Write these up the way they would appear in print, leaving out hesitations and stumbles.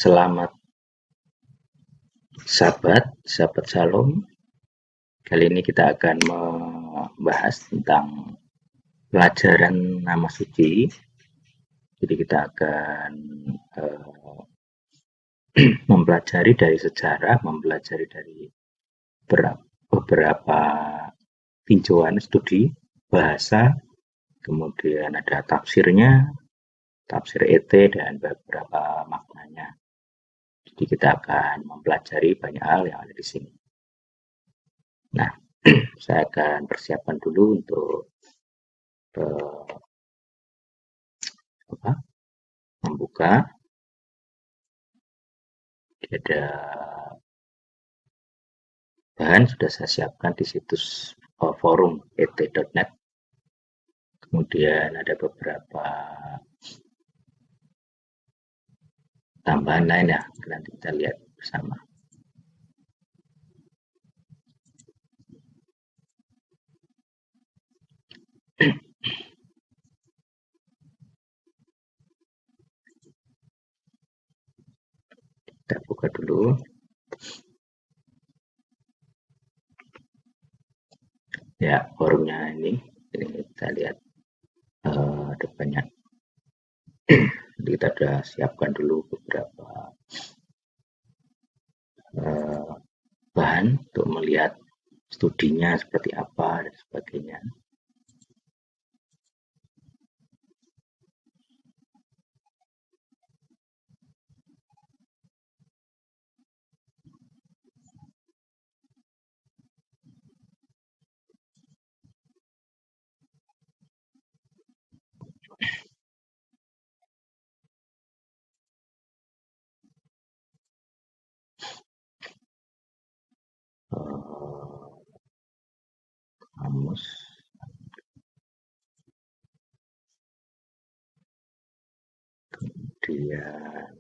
Selamat sahabat, sahabat Shalom. Kali ini kita akan membahas tentang pelajaran nama suci. Jadi kita akan mempelajari dari sejarah, mempelajari dari beberapa tinjauan studi bahasa, kemudian ada tafsirnya, tafsir ET, dan beberapa maknanya. Jadi kita akan mempelajari banyak hal yang ada di sini. Nah, saya akan persiapkan dulu untuk membuka. Ada bahan sudah saya siapkan di situs forum et.net. Kemudian ada beberapa tambahan lain ya, nanti kita lihat bersama. Kita buka dulu. Ya, forumnya ini kita lihat ada banyak. Jadi kita sudah siapkan dulu beberapa bahan untuk melihat studinya seperti apa dan sebagainya. Kamus. Kemudian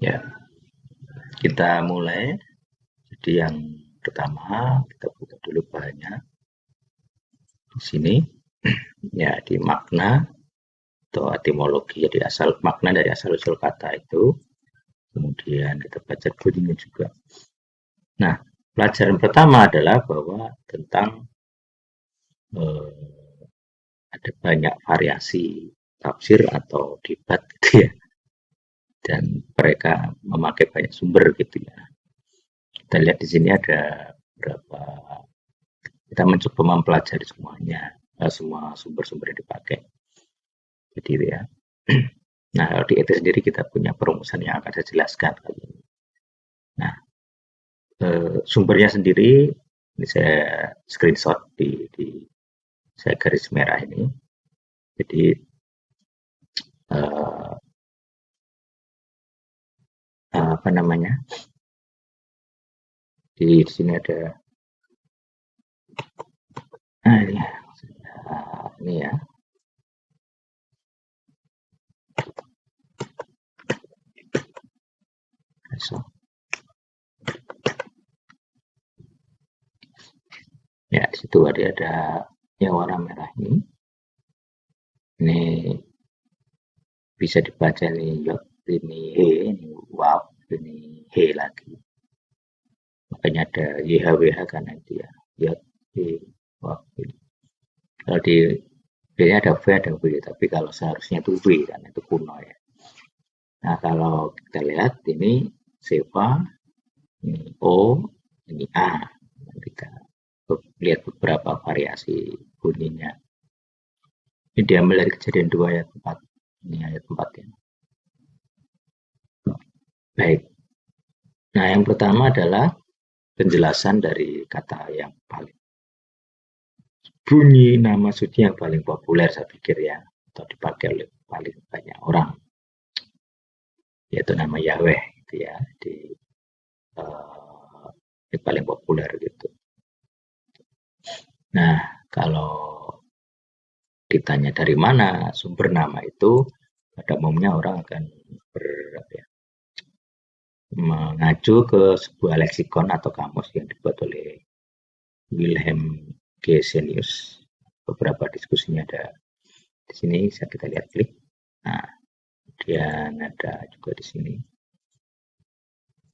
ya, kita mulai. Jadi yang pertama kita buka dulu bahannya di sini. Ya, di makna atau etimologi, jadi makna dari asal usul kata itu. Kemudian kita belajar bunyinya juga. Nah, pelajaran pertama adalah bahwa tentang ada banyak variasi tafsir atau debat gitu ya, dan mereka memakai banyak sumber gitu ya. Kita lihat di sini ada berapa, kita mencoba mempelajari semuanya, semua sumber-sumber yang dipakai. Jadi ya. Nah, kalau di ET sendiri kita punya perumusan yang akan saya jelaskan kali ini. Nah, sumbernya sendiri ini saya screenshot di saya garis merah ini. Jadi apa namanya? Di sini ada ini ya. So. Ya, di situ ada yang warna merah ini. Ini bisa dibaca nih yod, ini he, ini waw, ini he lagi. Makanya ada YHWH karena itu ya. Yod, he, waw, he. Kalau di B-nya ada V, ada W, tapi kalau seharusnya itu W karena itu kuno ya. Nah, kalau kita lihat ini Seva, ini O, ini A. Kita lihat beberapa variasi bunyinya. Ini diambil dari Kejadian 2 ayat 4. Ini ayat 4 ya. Baik. Nah, yang pertama adalah penjelasan dari kata yang paling bunyi nama suci yang paling populer saya pikir ya, atau dipakai oleh paling banyak orang, yaitu nama Yahweh gitu ya, di paling populer gitu. Nah, kalau ditanya dari mana sumber nama itu, pada umumnya orang akan mengacu ke sebuah leksikon atau kamus yang dibuat oleh Wilhelm Gesenius. Beberapa diskusinya ada di sini, bisa kita lihat klik. Nah, kemudian ada juga di sini.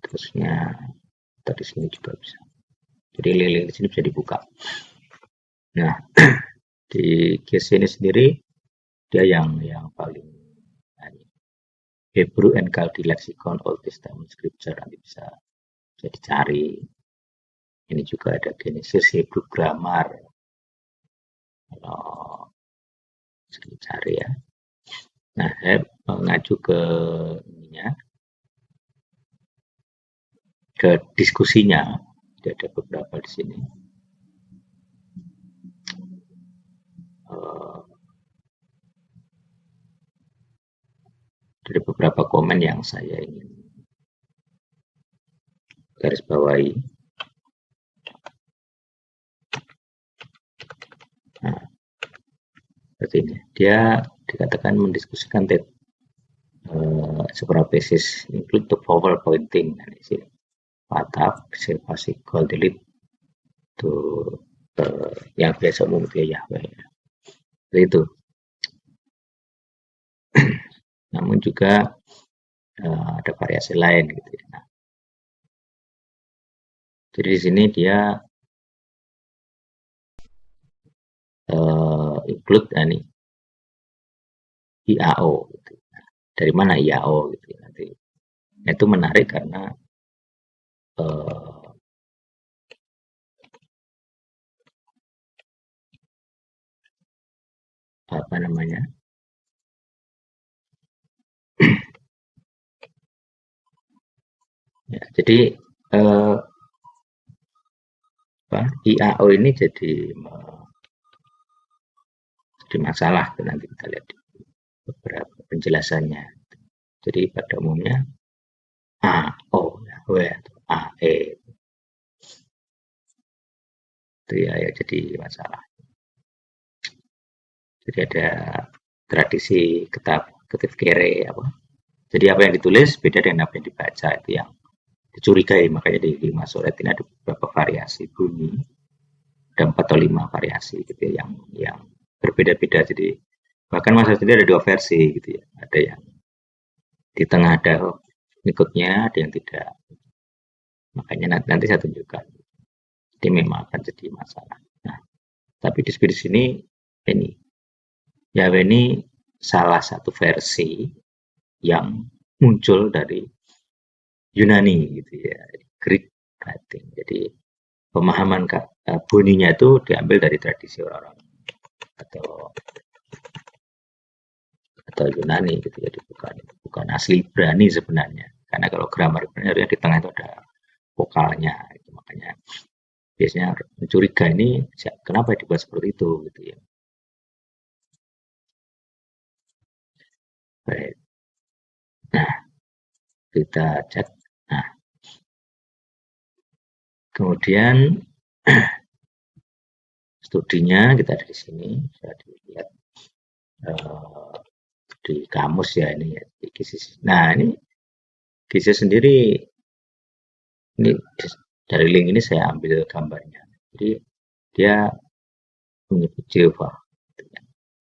Terusnya atau di sini juga bisa. Jadi link di sini bisa dibuka. Nah, di Gesenius sendiri dia yang paling Hebrew and Chaldean Lexicon Old Testament Scripture, nanti bisa dicari. Ini juga ada Genesis Hebrew Grammar, kalau bisa dicari ya. Nah, saya mengacu ke ininya, ke diskusinya. Jadi ada beberapa di sini. Ada beberapa komen yang saya ingin garis bawahi. Nah, seperti ini. Dia dikatakan mendiskusikan several basis include the vowel pointing. Nah, di sini patap, physical delete itu yang biasa umum itu ya Yahweh. Seperti itu. Namun juga ada variasi lain gitu ya. Nah, jadi di sini dia include nih IAO gitu. Dari mana IAO gitu ya, nanti. Nah, itu menarik karena apa namanya? Ya, jadi IAO ini jadi masalah, nanti kita lihat di beberapa penjelasannya. Jadi pada umumnya AO, W atau AE itu ya jadi masalah. Jadi ada tradisi ketip kere apa. Jadi apa yang ditulis beda dengan apa yang dibaca, itu yang dicurigai. Makanya di Masoret ini ada beberapa variasi bunyi, ada 4 atau 5 variasi gitu ya, yang berbeda-beda. Jadi Bahkan Masa sendiri ada dua versi gitu ya. Ada yang di tengah ada ikutnya, ada yang tidak. Makanya nanti saya tunjukkan. Jadi memang akan jadi masalah. Nah, tapi di sini ini Yahweh ini salah satu versi yang muncul dari Yunani gitu ya, Greek writing. Jadi pemahaman bunyinya itu diambil dari tradisi orang-orang atau Yunani gitu. Jadi bukan asli Ibrani sebenarnya. Karena kalau grammar Ibrani di tengah itu ada vokalnya. Gitu. Makanya biasanya mencuriga ini kenapa dibuat seperti itu gitu ya. Baik. Nah, kita cek. Nah, kemudian studinya kita ada di sini. Bisa dilihat di kamus ya ini ya. Nah, ini GISIS sendiri ini dari link ini saya ambil gambarnya. Jadi dia menyebut Jehovah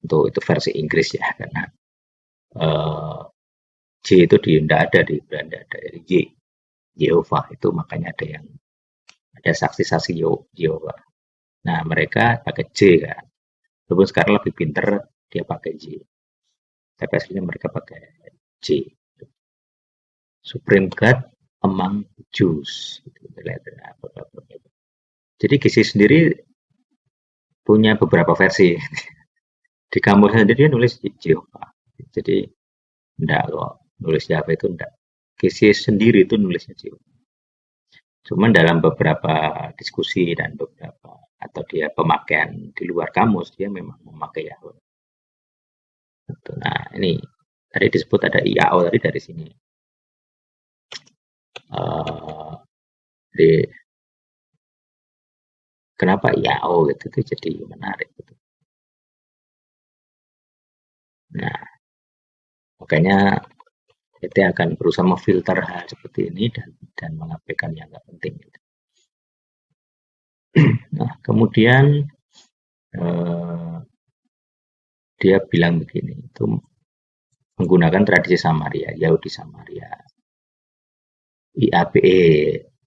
untuk itu versi Inggris ya karena uh, J itu tidak ada di Belanda dari J Jehovah itu makanya ada saksi-saksi Jehovah. Nah mereka pakai J kan, walaupun sekarang lebih pinter dia pakai J, tapi aslinya mereka pakai J. Supreme God among Jews. Jadi Gizi sendiri punya beberapa versi. Di kamusnya sendiri dia nulis Jehovah. Jadi enggak kok nulis Yahweh itu enggak. Gizi sendiri itu nulisnya Jehovah. Cuman dalam beberapa diskusi dan beberapa atau dia pemakaian di luar kamus dia memang memakai Yahweh. Nah ini tadi disebut ada IAO tadi dari sini. Di kenapa IAO gitu itu jadi menarik gitu. Nah makanya kita akan berusaha memfilter hal seperti ini dan mengabaikan yang nggak penting. Gitu. Nah kemudian dia bilang begini, itu menggunakan tradisi Samaria, Yahudi Samaria, IABE,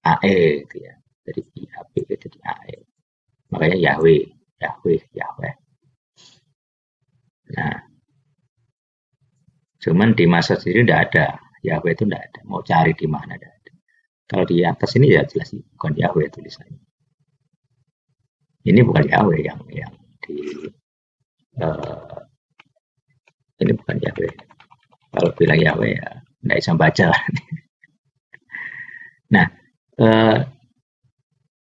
AE gitu ya. Dari IABE jadi AE. Makanya Yahweh, Yahweh, Yahweh. Nah, cuman di masa sendiri tidak ada. Yahweh itu tidak ada. Mau cari di mana tidak ada. Kalau di atas ini ya jelas bukan Yahweh tulisannya. Ini bukan Yahweh yang di uh, ini bukan Yahweh. Kalau bilang Yahweh ya tidak bisa baca. Nah,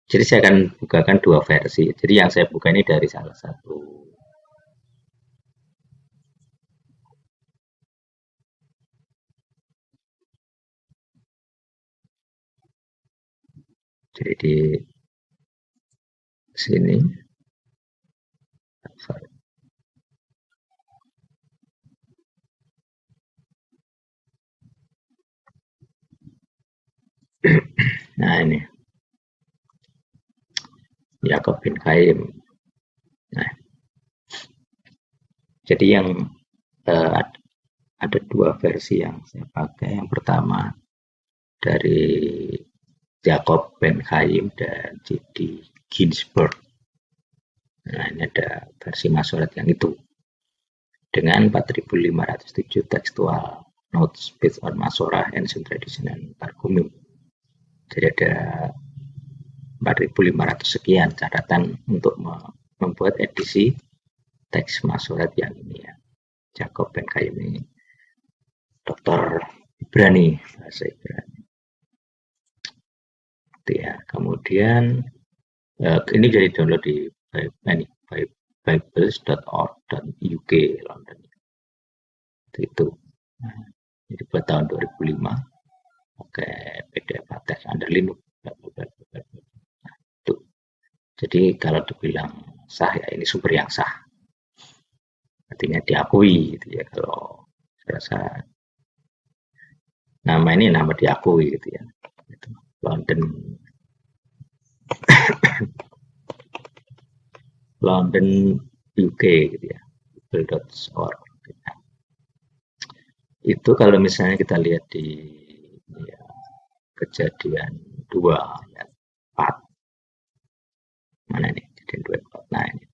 jadi saya akan bukakan dua versi. Jadi yang saya buka ini dari salah satu jadi di sini nah ini Yakob bin Kaim. Nah, jadi yang ada dua versi yang saya pakai. Yang pertama dari Jacob Ben Chaim dan J.D. Ginsburg. Nah, ini ada versi Masoret yang itu dengan 4.507 tekstual notes based on Masorah, Ancient Tradition, and Targumim. Jadi ada 4.500 sekian catatan untuk membuat edisi teks Masoret yang ini ya. Jacob Ben Chaim ini dokter Ibrani, bahasa Ibrani. Ya, kemudian ini jadi download di bibles.org.uk London. Itu. Nah, jadi buat tahun 2005 pakai PDF teks under Linux. Nah, itu. Jadi kalau dibilang sah ya ini sumber yang sah. Artinya diakui gitu ya kalau saya rasa nama ini nama diakui gitu ya. Itu. London London UK gitu ya. Bible.org. Itu kalau misalnya kita lihat di ya, kejadian 2 ayat 4. Mana nih? Kejadian 2 ayat 4. Nah, ini.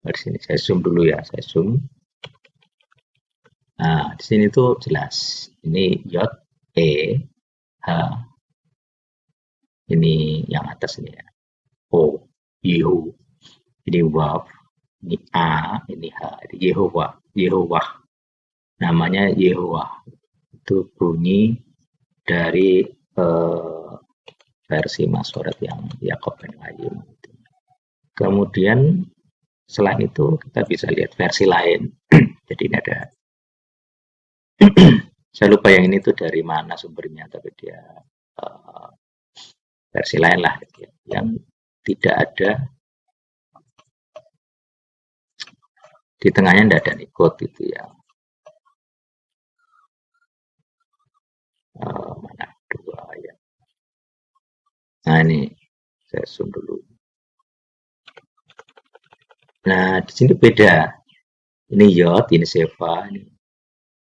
Di sini saya zoom dulu ya, saya zoom. Nah, di sini tuh jelas. Ini Yod, E, H. Ini yang atas ini ya. O, Yehu. Ini Waw. Ini A, ini H. Ini Yehovah. Yehovah. Namanya Yehovah. Itu bunyi dari versi Masoret yang Yakob ben Hayim. Kemudian selain itu kita bisa lihat versi lain. Jadi ini ada, saya lupa yang ini tuh dari mana sumbernya, tapi dia uh, versi lain lah gitu ya, yang tidak ada di tengahnya, tidak ada nikot itu ya. Mana dua ya. Nah ini saya zoom dulu. Nah di sini beda. Ini yod, ini seva,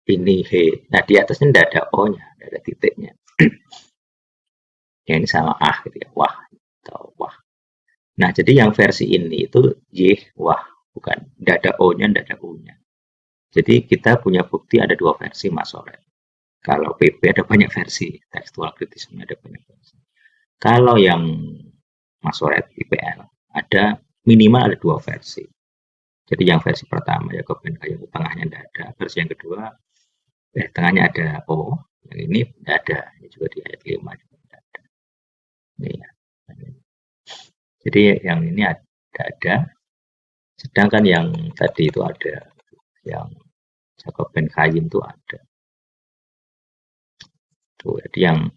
ini he. Nah di atasnya tidak ada o-nya, tidak ada titiknya. Ya ini sama ah gitu ya, wah atau wah. Nah jadi yang versi ini itu yeh wah, bukan, tidak ada o-nya, tidak ada u-nya. Jadi kita punya bukti ada dua versi Masoret. Kalau PP ada banyak versi, tekstual kritisme ada banyak versi. Kalau yang Masoret IPL ada minimal ada dua versi. Jadi yang versi pertama ya Yakob ben Hayim tengahnya tidak ada. Versi yang kedua tengahnya ada O, yang ini tidak ada. Ini juga di ayat 5 juga tidak ada. Ini ya. Jadi yang ini ada. Sedangkan yang tadi itu ada, yang Yakob ben Hayim itu ada. Tuh, jadi yang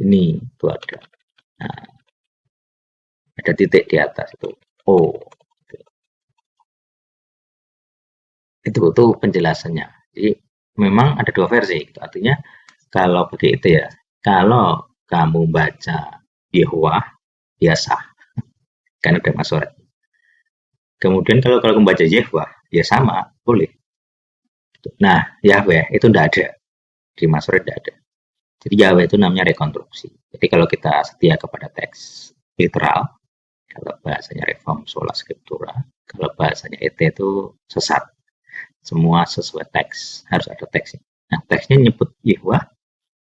ini itu ada. Nah, ada titik di atas itu. Oh, itu penjelasannya. Jadi memang ada dua versi. Itu artinya kalau pakai itu ya, kalau kamu baca Yehwah, biasa, kan udah Masoret. Kemudian kalau kamu baca Yehwah, ya sama, boleh. Nah, Yahweh itu tidak ada. Di Masoret tidak ada. Jadi Yahweh itu namanya rekonstruksi. Jadi kalau kita setia kepada teks literal, kalau bahasanya reform sola scriptura, kalau bahasanya ET itu sesat. Semua sesuai teks, harus ada teksnya. Nah, teksnya nyebut Yehwah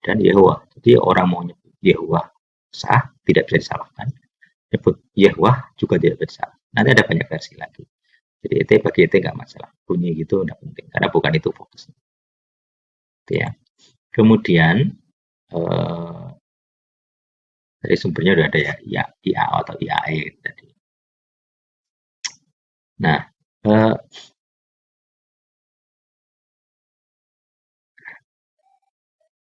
dan Yehwah. Jadi orang mau nyebut Yehwah sah, tidak bisa disalahkan. Nyebut Yehwah juga tidak bisa disalahkan. Nanti ada banyak versi lagi. Jadi ET bagi ET nggak masalah. Bunyi gitu nggak penting, karena bukan itu fokusnya. Gitu ya. Kemudian dari sumbernya udah ada ya, IAO atau IAE tadi. Nah,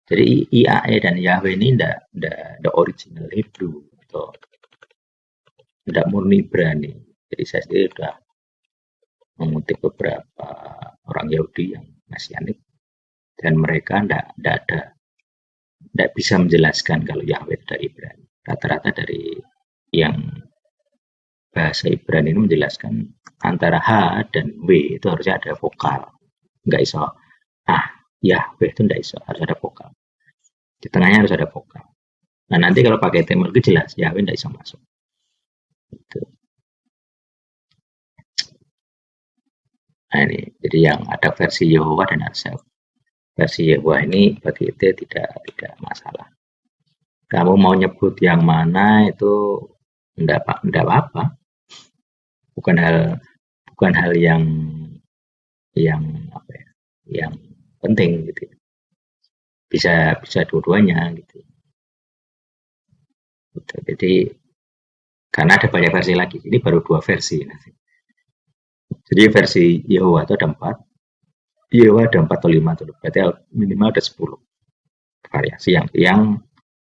jadi IAE dan Yahweh ini tidak original Hebrew atau tidak murni Ibrani. Jadi saya sendiri sudah mengutip beberapa orang Yahudi yang Mesianik dan mereka tidak bisa menjelaskan kalau Yahweh dari Ibrani. Rata-rata dari yang bahasa Ibrani ini menjelaskan antara H dan W itu harusnya ada vokal. Nggak iso Yahweh itu nggak iso, harus ada vokal. Di tengahnya harus ada vokal. Nah nanti kalau pakai etimologi jelas Yahweh nggak iso masuk. Gitu. Nah ini, jadi yang ada versi Yehova dan Asaf. Versi Yehova ini bagi itu tidak masalah. Kamu mau nyebut yang mana itu enggak apa-apa. Bukan hal yang apa ya, yang penting gitu. Bisa dua-duanya gitu. Jadi karena ada banyak versi lagi. Ini baru dua versi nanti. Jadi versi Yehova itu ada 4. Yehova ada 4 atau 5 tuh. Berarti minimal ada 10 variasi yang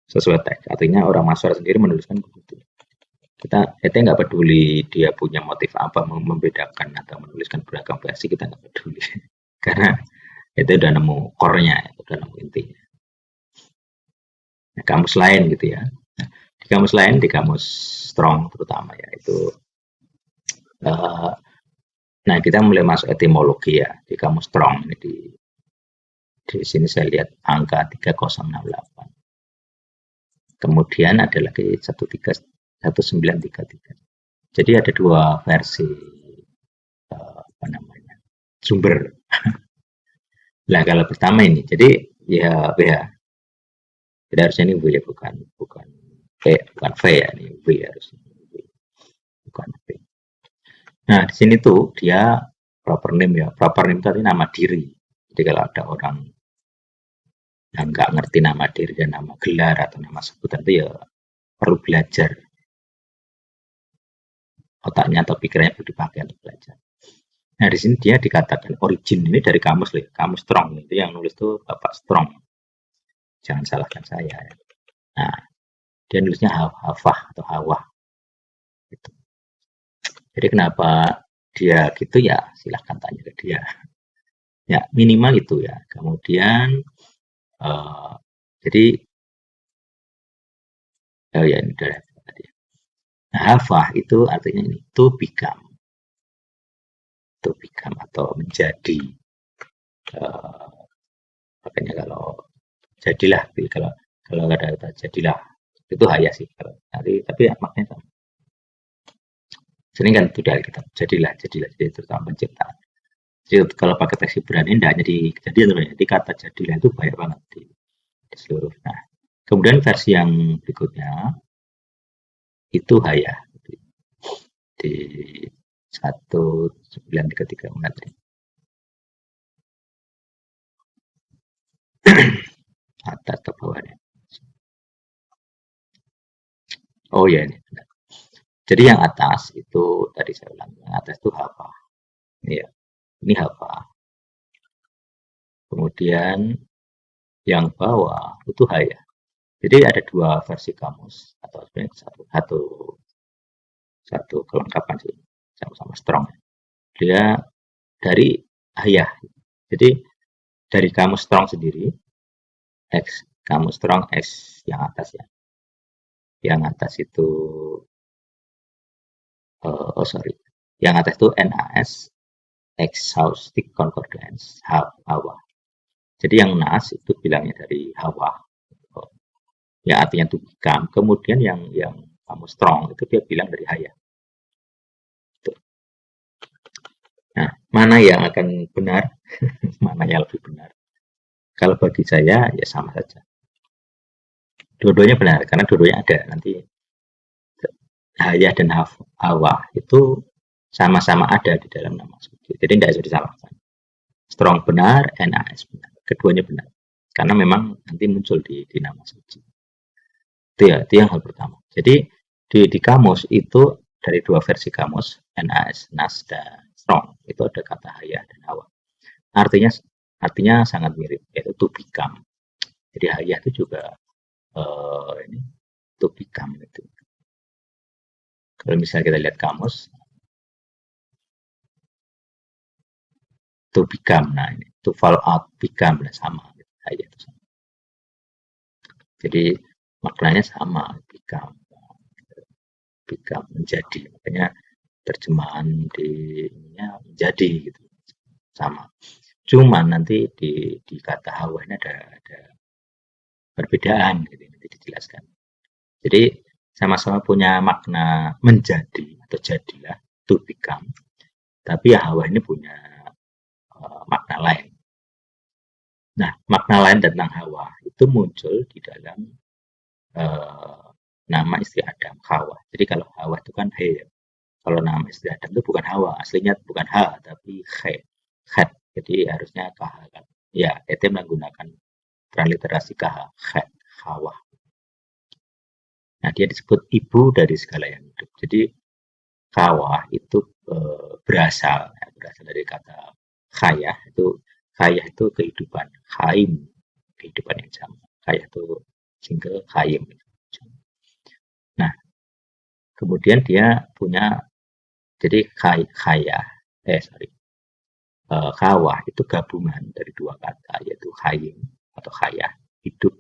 sesuai teks. Artinya orang Mazhar sendiri menuliskan begitu. Kita nggak peduli dia punya motif apa membedakan atau menuliskan beragam versi, kita nggak peduli. Karena itu udah nemu core-nya, udah nemu intinya. Nah, kamus lain gitu ya. Nah, di kamus lain, di kamus Strong terutama ya, itu nah kita mulai masuk etimologi ya, di kamus Strong ini Di sini saya lihat angka 3068. Kemudian ada lagi 1933. Jadi ada dua versi apa namanya sumber. Nah kalau pertama ini, jadi ya jadi harusnya ini W ya, bukan bukan bukan V ya, ini W harusnya, bukan V. Nah di sini tuh dia proper name ya, proper name itu artinya nama diri. Jadi kalau ada orang yang nggak ngerti nama diri dan nama gelar atau nama sebutan itu ya perlu belajar, otaknya atau pikirannya perlu dipakai untuk belajar. Nah di sini dia dikatakan origin ini dari kamus loh, kamus Strong itu yang nulis tuh Bapak Strong, jangan salahkan saya. Nah dia nulisnya hafah atau hawah. Gitu. Jadi kenapa dia gitu ya silahkan tanya ke dia. Ya minimal itu ya. Kemudian jadi oh ya ini udah tadi. Nah, hafah itu artinya ini to become atau menjadi. Makanya kalau jadilah, kalau kalau ada kata jadilah itu haya sih kalau nanti, tapi maknanya sama. Sering kan itu dari kita jadilah jadi terutama penciptaan. Jadi kalau pakai teks Ibrani tidak hanya di kejadian sebenarnya, di kata jadilah itu banyak banget di seluruh. Nah, kemudian versi yang berikutnya itu haya di 1933 menit. Atas atau bawahnya. Oh ya ini benar. Jadi yang atas itu tadi saya ulang, yang atas itu hafah. Ini ya, ini hafah. Kemudian yang bawah itu haya. Jadi ada dua versi kamus atau sebenarnya satu kelengkapan sih, sama-sama Strong. Dia dari ayah. Jadi dari kamus Strong sendiri, X kamus Strong X yang atas ya. Yang atas itu sorry. Yang atas itu NAS Exhaustive Concordance Hawa. Jadi yang nas itu bilangnya dari Hawa. Ya artinya to become. Kemudian yang kamu Strong itu dia bilang dari haya. Nah, mana yang akan benar? Mana yang lebih benar? Kalau bagi saya ya sama saja. Dua-duanya benar karena dua-duanya ada. Nanti haya dan hawa itu sama-sama ada di dalam nama suci. Jadi tidak bisa disalahkan. Strong benar, NAS benar. Keduanya benar. Karena memang nanti muncul di nama suci. Itu yang hal pertama. Jadi di kamus itu dari dua versi kamus, NAS, NAS, dan Strong, itu ada kata haya dan hawa. Artinya sangat mirip, yaitu to become. Jadi haya itu juga ini to become itu. Kalau misalnya kita lihat kamus, to become, nah ini to fall out, become, nah sama, haya itu sama. Jadi maknanya sama, become menjadi, makanya terjemahan di menjadi gitu, sama. Cuman nanti di kata hawa ini ada perbedaan gitu, nanti dijelaskan. Jadi sama-sama punya makna menjadi atau jadilah, to become. Tapi ya hawa ini punya makna lain. Nah, makna lain tentang hawa itu muncul di dalam nama istri Adam, Hawa. Jadi kalau Hawa itu kan he. Kalau nama istri Adam itu bukan Hawa, aslinya bukan ha, tapi he. Khat. Jadi harusnya kah kan. Ya, itu menggunakan transliterasi kah, khat, Hawa. Nah, dia disebut ibu dari segala yang hidup. Jadi kawah itu berasal dari kata khayah itu kehidupan, khaim kehidupan yang sama. Khayah itu single, khaim. Nah, kemudian dia punya jadi kawah itu gabungan dari dua kata, yaitu khaim atau khayah, hidup,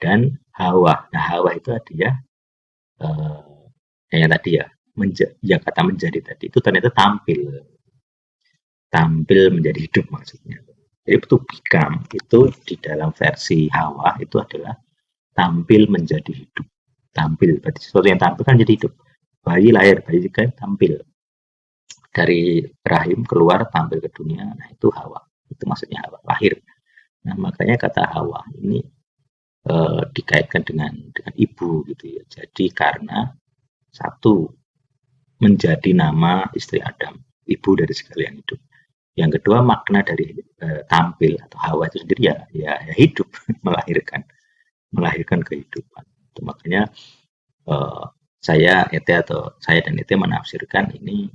dan hawa. Nah, hawa itu dia yang tadi ya, yang kata menjadi tadi itu ternyata tampil menjadi hidup maksudnya. Jadi to become itu di dalam versi Hawa itu adalah tampil menjadi hidup. Tampil, berarti sesuatu yang tampil kan jadi hidup. Bayi lahir, bayi kan tampil. Dari rahim keluar tampil ke dunia, nah itu Hawa. Itu maksudnya Hawa, lahir. Nah makanya kata Hawa ini dikaitkan dengan ibu gitu ya. Jadi karena satu menjadi nama istri Adam, ibu dari segala yang hidup. Yang kedua makna dari tampil atau Hawa itu sendiri ya hidup, melahirkan kehidupan. Itu makanya saya dan Ete menafsirkan ini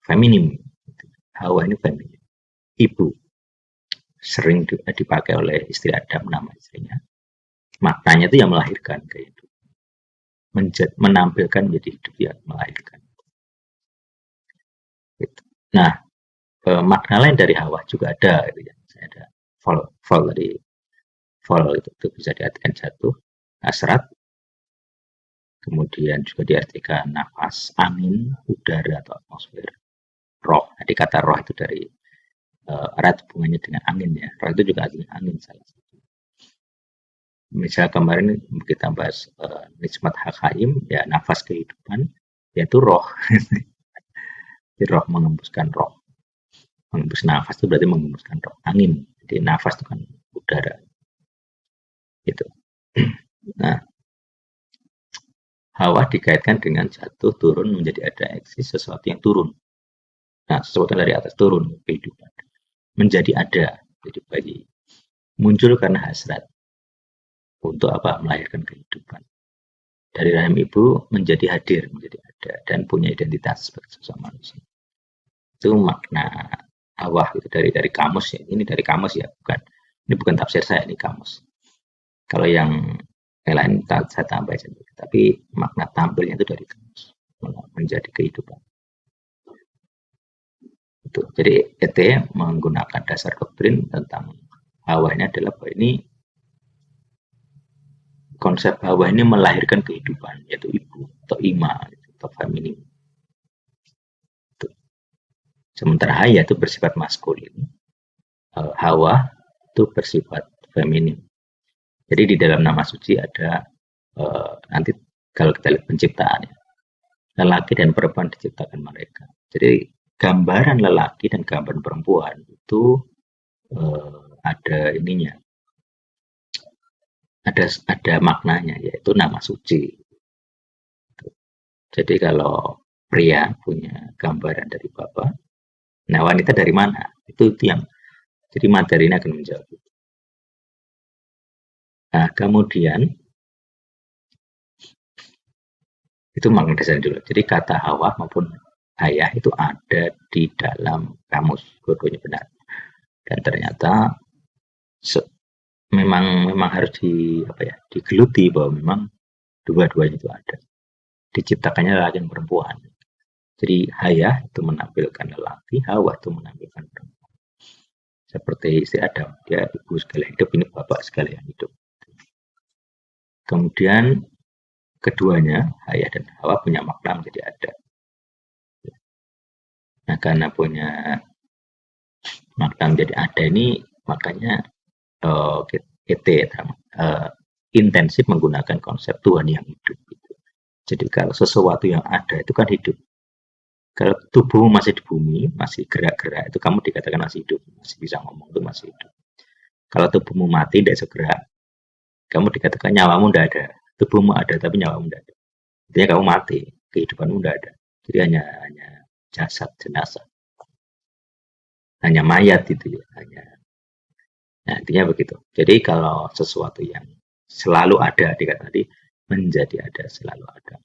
feminim. Hawa ini feminim, ibu. Sering dipakai oleh istri Adam, nama istrinya. Maknanya itu yang melahirkan kehidupan. Menampilkan menjadi hidup, ya melahirkan. Nah, makna lain dari Hawa juga ada, gitu ya. Saya ada fall tadi, fall itu bisa diartikan jatuh, hasrat, kemudian juga diartikan nafas, angin, udara atau atmosfer, roh. Jadi kata roh itu dari erat hubungannya dengan angin ya. Roh itu juga artinya angin salah satu. Misal kemarin kita bahas Nismat Hakaim, ya nafas kehidupan, yaitu roh. Jadi roh mengembuskan roh. Mengembus nafas itu berarti mengembuskan roh, angin. Jadi nafas itu kan udara. Gitu. Nah, Hawa dikaitkan dengan jatuh, turun, menjadi ada, eksis, sesuatu yang turun. Nah, sesuatu dari atas turun, kehidupan. Menjadi ada, jadi bayi. Muncul karena hasrat. Untuk apa? Melahirkan kehidupan. Dari rahim ibu menjadi hadir, menjadi ada, dan punya identitas sebagai sosok manusia. Itu makna Hawa itu dari kamus ya. Ini dari kamus ya, ini bukan tafsir saya, ini kamus. Kalau yang lain saya tambah saja, tapi makna tampilnya itu dari kamus, menjadi kehidupan. Itu. Jadi ET menggunakan dasar doktrin tentang Hawa ini adalah bahwa ini konsep Hawa ini melahirkan kehidupan, yaitu ibu atau ima atau feminim. Sementara Haya itu bersifat maskulin, Hawa itu bersifat feminim. Jadi di dalam nama suci ada nanti kalau kita lihat penciptaan, lelaki dan perempuan diciptakan mereka. Jadi gambaran lelaki dan gambaran perempuan itu ada ininya, ada maknanya, yaitu nama suci. Jadi kalau pria punya gambaran dari Bapa, nah wanita dari mana? Itu yang jadi materi ini akan menjawab. Nah, kemudian itu makna dasar dulu. Jadi kata Hawa maupun ayah itu ada di dalam kamus, dua-duanya benar. Dan ternyata memang harus digeluti bahwa memang dua-duanya itu ada. Diciptakannya lelaki dan perempuan. Jadi Hayah itu menampilkan lelaki, Hawa itu menampilkan perempuan. Seperti istri Adam, dia ibu sekalian hidup, ini bapak sekalian hidup. Kemudian keduanya, Hayah dan Hawa punya makna menjadi ada. Nah, karena punya makna menjadi ada ini, makanya intensif menggunakan konsep Tuhan yang hidup. Jadi kalau sesuatu yang ada itu kan hidup. Kalau tubuhmu masih di bumi, masih gerak-gerak, itu kamu dikatakan masih hidup, masih bisa ngomong, itu masih hidup. Kalau tubuhmu mati, tidak segera, kamu dikatakan nyawamu tidak ada. Tubuhmu ada, tapi nyawamu tidak ada. Intinya kamu mati, kehidupanmu tidak ada. Jadi hanya jasad, jenazah. Hanya mayat itu ya. Nah, intinya begitu. Jadi kalau sesuatu yang selalu ada, dikatakan tadi, menjadi ada, selalu ada.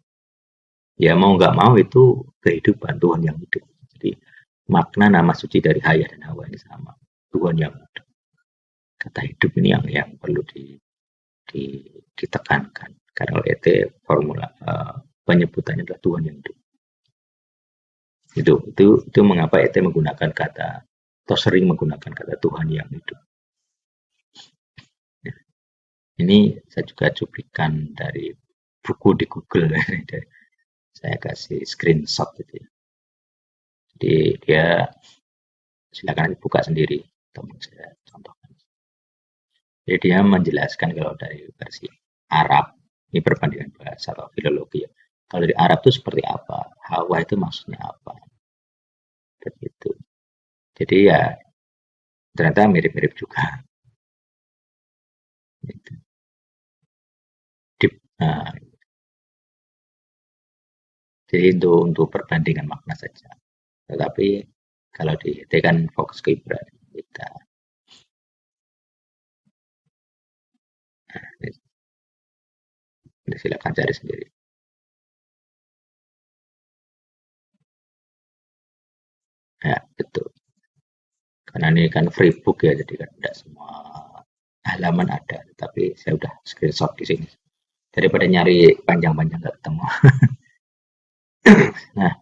Ya mau nggak mau itu kehidupan, Tuhan yang hidup. Jadi makna nama suci dari Hayah dan Hawa ini sama, Tuhan yang hidup. Kata hidup ini yang perlu ditekankan. Karena oleh ET formula penyebutannya adalah Tuhan yang hidup. Itu mengapa ET menggunakan kata atau sering menggunakan kata Tuhan yang hidup. Ya. Ini saya juga cuplikan dari buku di Google. Saya kasih screenshot gitu ya. Jadi dia silakan buka sendiri. teman saya contohkan. Jadi dia menjelaskan kalau dari versi Arab, ini perbandingan bahasa atau filologi ya. Kalau dari Arab itu seperti apa? Hawa itu maksudnya apa? Begitu. Jadi ya ternyata mirip-mirip juga. Gitu. Nah, jadi untuk perbandingan makna saja. Tetapi kalau di IT kan fokus ke Ibrani. Kita silakan cari sendiri. Ya, betul. Karena ini kan free book ya, jadi kan tidak semua halaman ada. Tapi saya udah screenshot di sini. Daripada nyari panjang-panjang nggak ketemu. Nah,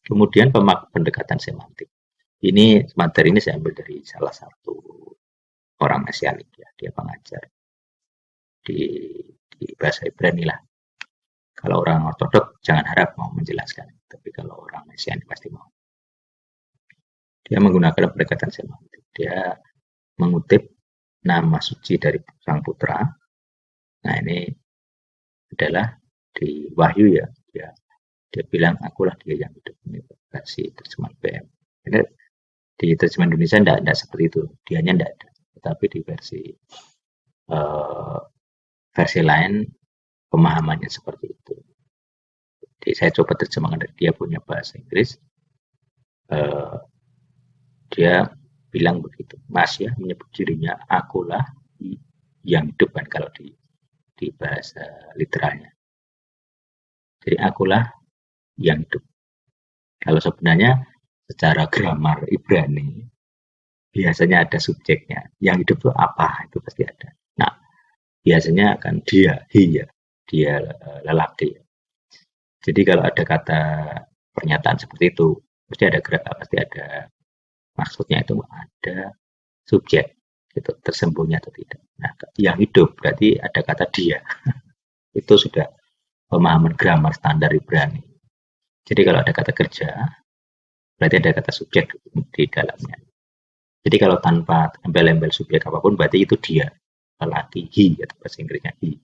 kemudian pendekatan semantik. Ini materi ini saya ambil dari salah satu orang Mesianik ya, dia pengajar di, di bahasa Ibrani lah. Kalau orang ortodok jangan harap mau menjelaskan, tapi kalau orang Mesianik pasti mau. Dia menggunakan pendekatan semantik. Dia mengutip nama suci dari sang putra. Nah ini adalah di Wahyu ya. Dia bilang akulah dia yang hidup. Ini versi terjemahan PM. Ini di terjemahan Indonesia tidak seperti itu. Dianya tidak ada. Tetapi di versi lain pemahamannya seperti itu. Jadi saya coba terjemahkan dari dia punya bahasa Inggris. Dia bilang begitu. Masya menyebut dirinya akulah yang hidup kan kalau di bahasa literalnya. Jadi akulah yang hidup. Kalau sebenarnya secara gramar Ibrani biasanya ada subjeknya. Yang hidup itu apa? Itu pasti ada. Nah, biasanya kan dia, ya, dia lelaki. Jadi kalau ada kata pernyataan seperti itu, pasti ada maksudnya itu ada subjek itu tersembunyi atau tidak. Nah, yang hidup berarti ada kata dia. Itu sudah pemahaman grammar standar Ibrani. Jadi kalau ada kata kerja, berarti ada kata subjek di dalamnya. Jadi kalau tanpa embel-embel subjek apapun, berarti itu dia, lelaki, he, atau bahasa Inggrisnya he.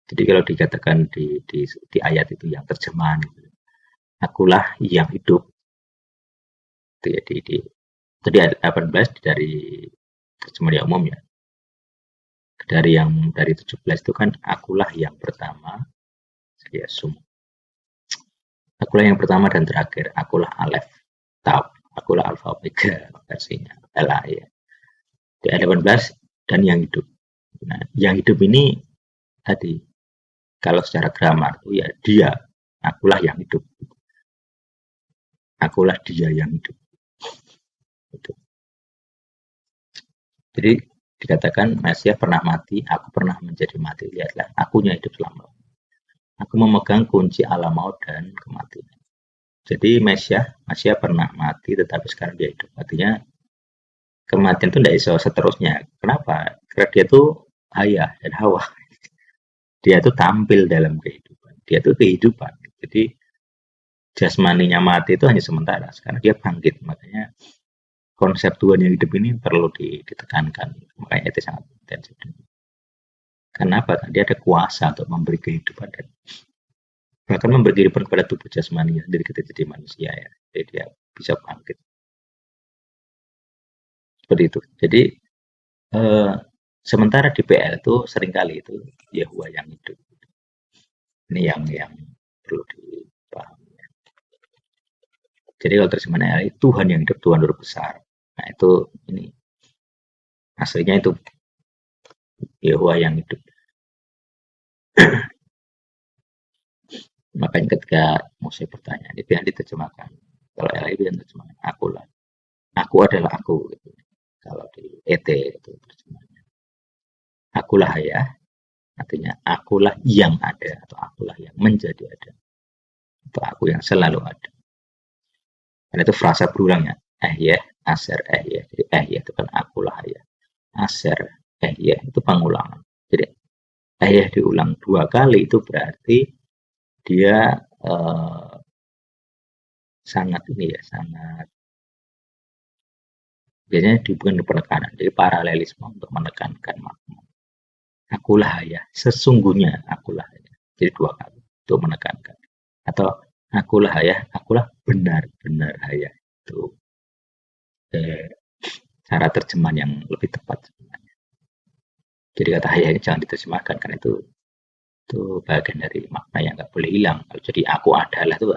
Jadi kalau dikatakan di ayat itu yang terjemahan, akulah yang hidup. Itu ya, tadi ayat 18 dari terjemahan yang umum ya. Dari 17 itu kan akulah yang pertama, saya sum. Akulah yang pertama dan terakhir, akulah Alef, Tau, akulah Alfa Omega versinya, LA ya. Di ayat 18 dan yang hidup. Nah, yang hidup ini tadi kalau secara grammar itu ya dia, akulah yang hidup. Akulah dia yang hidup. Itu. Jadi dikatakan Mesias pernah mati, aku pernah menjadi mati. Lihatlah, akunya hidup selama. Aku memegang kunci alam maut dan kematian. Jadi Mesias pernah mati, tetapi sekarang dia hidup. Artinya kematian itu tidak bisa seterusnya. Kenapa? Karena dia itu ayah dan Hawa. Dia itu tampil dalam kehidupan. Dia itu kehidupan. Jadi jasmaninya mati itu hanya sementara. Sekarang dia bangkit. Makanya konsep Tuhan yang hidup ini perlu ditekankan. Makanya itu sangat intensif. Kenapa? Karena dia ada kuasa untuk memberi kehidupan dan bahkan memberi kehidupan kepada tubuh jasmani dari kita jadi manusia ya. Jadi dia bisa bangkit. Seperti itu. Jadi sementara di PL itu seringkali itu Yahwa yang hidup. Ini yang perlu dipahami. Jadi kalau terjemahannya Tuhan yang hidup, Tuhan huruf besar. Nah itu ini aslinya itu Yahwa yang hidup. Makanya ketika Mose bertanya, itu yang diterjemahkan. Kalau LA itu yang terjemahkan akulah. Aku adalah aku. Gitu. Kalau di ET itu terjemahnya. Akulah ya, artinya akulah yang ada atau akulah yang menjadi ada. Atau aku yang selalu ada. Dan itu frasa berulangnya. Ya, aser ya. Jadi ya itu kan akulah ya. Aser ya itu pengulangan. Jadi ya diulang 2 kali itu berarti dia sangat ini ya, sangat Biasanya dihubungkan penekanan, jadi paralelisme untuk menekankan makna. Akulah Hayah, sesungguhnya akulah Hayah. Jadi dua kali untuk menekankan. Atau akulah Hayah, akulah benar-benar Hayah. Itu eh, cara terjemahan yang lebih tepat sebenarnya. Jadi kata Hayah ini jangan diterjemahkan karena itu bagian dari makna yang nggak boleh hilang. Kalau jadi aku adalah itu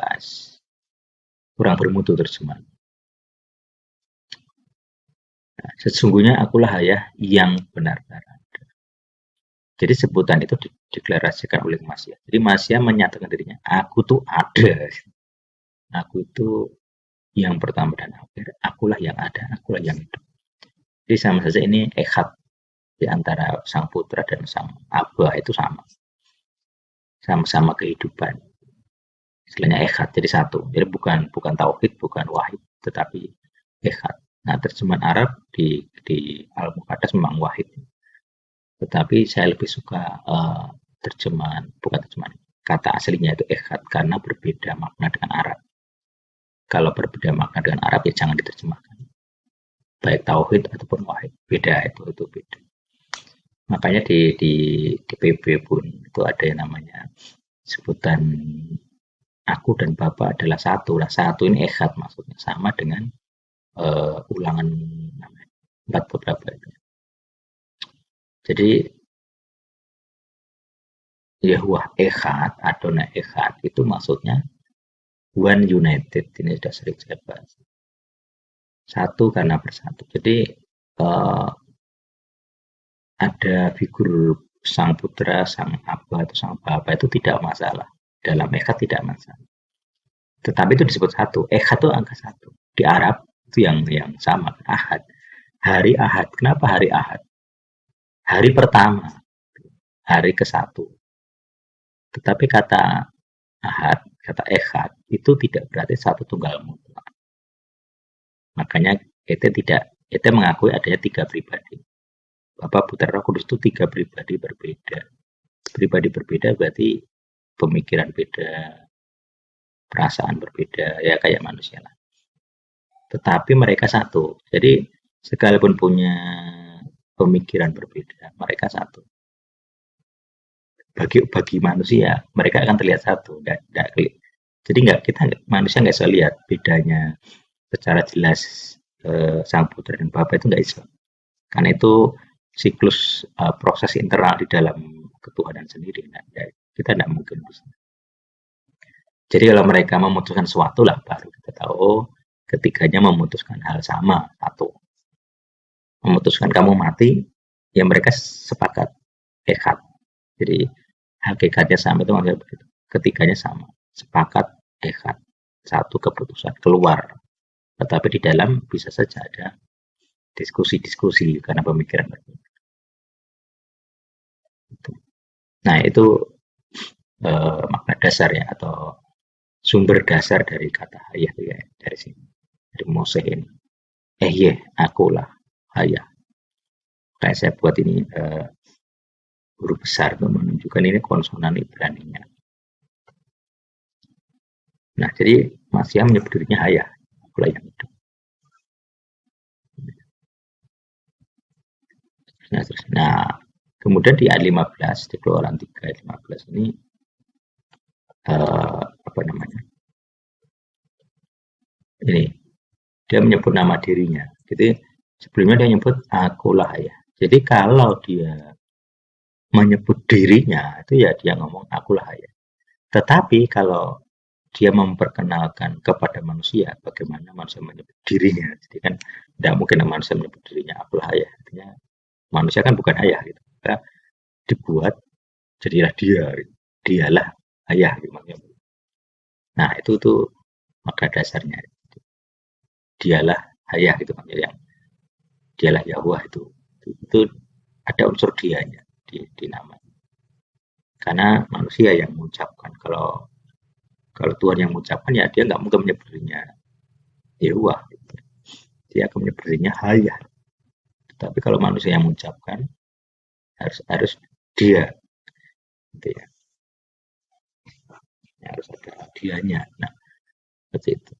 kurang bermutu terjemahan. Nah, sesungguhnya akulah Hayah yang benar-benar ada. Jadi sebutan itu dideklarasikan oleh Masya. Jadi Masya menyatakan dirinya, aku tuh ada. Aku itu yang pertama dan akhir. Akulah yang ada, akulah yang hidup. Jadi sama saja ini echad di antara sang putra dan sang abah itu sama. Sama-sama kehidupan. Istilahnya echad, jadi satu. Jadi bukan tauhid, bukan wahid, tetapi echad. Nah, terjemahan Arab di Al-Muqaddas memang wahid. Tetapi saya lebih suka bukan terjemahan, kata aslinya itu echad karena berbeda makna dengan Arab. Kalau berbeda makna dengan Arab ya jangan diterjemahkan. Baik tauhid ataupun wahid, beda itu beda. Makanya di PB pun itu ada yang namanya sebutan aku dan Bapak adalah satu. Nah, satu ini echad maksudnya sama dengan ulangan namanya 4 beberapa itu. Jadi Yahuwah Echad, Adonai Echad itu maksudnya One United. Ini sudah sering saya bahas. Satu karena bersatu. Jadi ada figur sang putra, sang abah atau sang bapak itu tidak masalah. Dalam Echad tidak masalah. Tetapi itu disebut satu. Echad itu angka satu. Di Arab itu yang sama. Ahad. Hari Ahad. Kenapa hari Ahad? Hari pertama. Hari ke-1. Tetapi kata Ahad, kata Echad, itu tidak berarti satu tunggal mutlak. Makanya Ete mengakui adanya 3 pribadi. Bapa, Putra, Roh Kudus itu 3 pribadi berbeda. Pribadi berbeda berarti pemikiran beda, perasaan berbeda, ya kayak manusia lah. Tetapi mereka satu. Jadi sekalipun punya pemikiran berbeda, mereka satu. Bagi manusia, mereka akan terlihat satu. Jadi manusia nggak bisa lihat bedanya secara jelas sang putra dan bapak itu nggak bisa. Karena itu siklus proses internal di dalam ketuhanan sendiri. Nah, kita tidak mungkin bisa. Jadi kalau mereka memutuskan sesuatu lah baru kita tahu ketiganya memutuskan hal sama satu. Memutuskan kamu mati, ya mereka sepakat echad. Jadi hakikatnya sama itu maksudnya begitu. Ketiganya sama, sepakat echad. Satu keputusan keluar. Tetapi di dalam bisa saja ada diskusi-diskusi karena pemikiran berbeda. Nah, itu makna dasarnya atau sumber dasar dari kata hayah ya, dari sini. Dari Moseh ini. Akulah hayah. Kayak saya buat ini huruf besar untuk menunjukkan ini konsonan Ibraninya. Nah, jadi Masya menyebut dirinya hayah. Akulah yang hidup. Nah, kemudian di ayat 15, di Keluaran 3 ayat 15 ini apa namanya? Ini dia menyebut nama dirinya. Jadi sebelumnya dia menyebut akulah hayah. Jadi kalau dia menyebut dirinya itu ya dia ngomong akulah hayah. Tetapi kalau dia memperkenalkan kepada manusia bagaimana manusia menyebut dirinya. Jadi kan tidak mungkin manusia menyebut dirinya akulah hayah. Artinya manusia kan bukan ayah gitu. Maka dibuat jadilah dia. Gitu. Dialah ayah gitu. Nah, itu tuh maka dasarnya. Dialah ayah gitu maksudnya yang dialah Yahweh itu ada unsur dianya di nama. Karena manusia yang mengucapkan kalau Tuhan yang mengucapkan ya dia nggak mungkin menyebut dirinya Yahweh. Gitu. Dia akan menyebut dirinya hayah. Tapi kalau manusia yang mengucapkan harus dia gitu ya. Harus ada dianya. Nah, seperti itu.